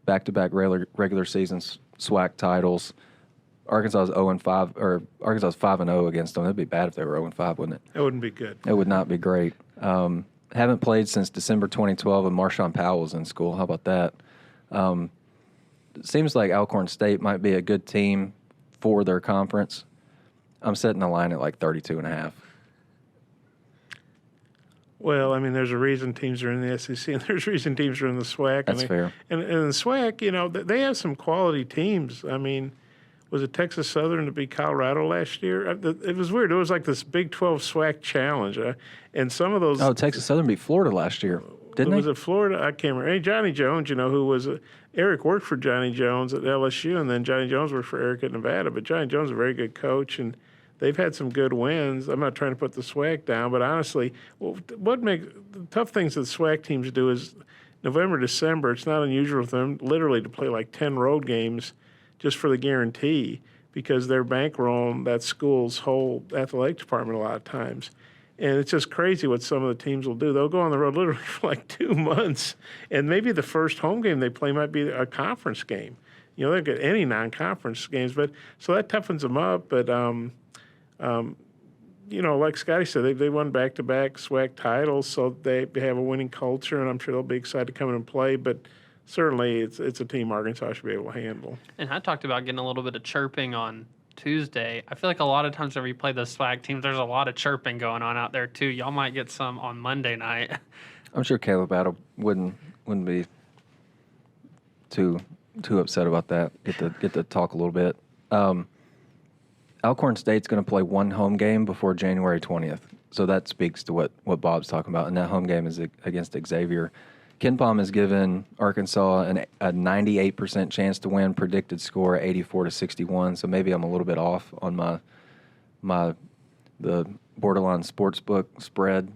S2: Back-to-back regular season SWAC titles. Arkansas's 0-5 or Arkansas's 5-0 against them. That'd be bad if they were 0-5, wouldn't it?
S4: That wouldn't be good.
S2: It would not be great. Haven't played since December 2012, and Marshawn Powell's in school. How about that? It seems like Alcorn State might be a good team for their conference. I'm setting the line at like 32.5.
S4: Well, I mean, there's a reason teams are in the SEC, and there's a reason teams are in the SWAC.
S2: That's fair.
S4: And the SWAC, they have some quality teams. I mean, was it Texas Southern to beat Colorado last year? It was weird. It was like this Big 12 SWAC challenge. And some of those...
S2: Oh, Texas Southern beat Florida last year, didn't they?
S4: Was it Florida? I can't remember. Hey, Johnny Jones, who was... Eric worked for Johnny Jones at LSU, and then Johnny Jones worked for Eric at Nevada. But Johnny Jones is a very good coach, and they've had some good wins. I'm not trying to put the SWAC down, but honestly, the tough things that the SWAC teams do is November, December, it's not unusual for them literally to play like 10 road games just for the guarantee because they're bankrolling that school's whole athletic department a lot of times. And it's just crazy what some of the teams will do. They'll go on the road literally for like 2 months, and maybe the first home game they play might be a conference game. They'll get any non-conference games, but so that toughens them up. But like Scotty said, they won back-to-back SWAC titles, so they have a winning culture, and I'm sure they'll be excited to come in and play. But certainly, it's a team Arkansas should be able to handle.
S3: And I talked about getting a little bit of chirping on Tuesday. I feel like a lot of times when we play the SWAC teams, there's a lot of chirping going on out there too. Y'all might get some on Monday night.
S2: I'm sure Caleb Battle wouldn't be too upset about that. Get to talk a little bit. Alcorn State's going to play one home game before January 20th, so that speaks to what Bob's talking about. And that home game is against Xavier. KenPom has given Arkansas a 98% chance to win, predicted score 84-61. So maybe I'm a little bit off on the borderline sportsbook spread,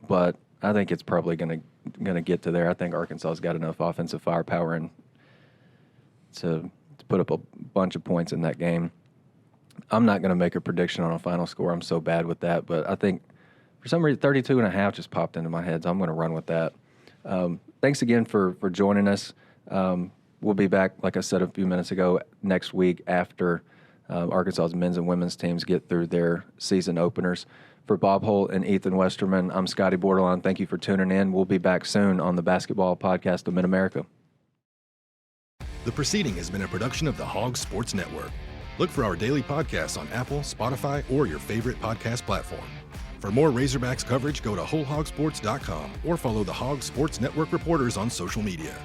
S2: but I think it's probably going to get to there. I think Arkansas's got enough offensive firepower and to put up a bunch of points in that game. I'm not going to make a prediction on a final score. I'm so bad with that, but I think for some reason 32.5 just popped into my head, so I'm going to run with that. Thanks again for joining us. We'll be back, like I said a few minutes ago, next week after Arkansas's men's and women's teams get through their season openers. For Bob Holt and Ethan Westerman, I'm Scotty Bordelon. Thank you for tuning in. We'll be back soon on the Basketball Podcast of Mid-America.
S1: The proceeding has been a production of the Hog Sports Network. Look for our daily podcasts on Apple, Spotify, or your favorite podcast platform. For more Razorbacks coverage, go to wholehogsports.com or follow the Hog Sports Network reporters on social media.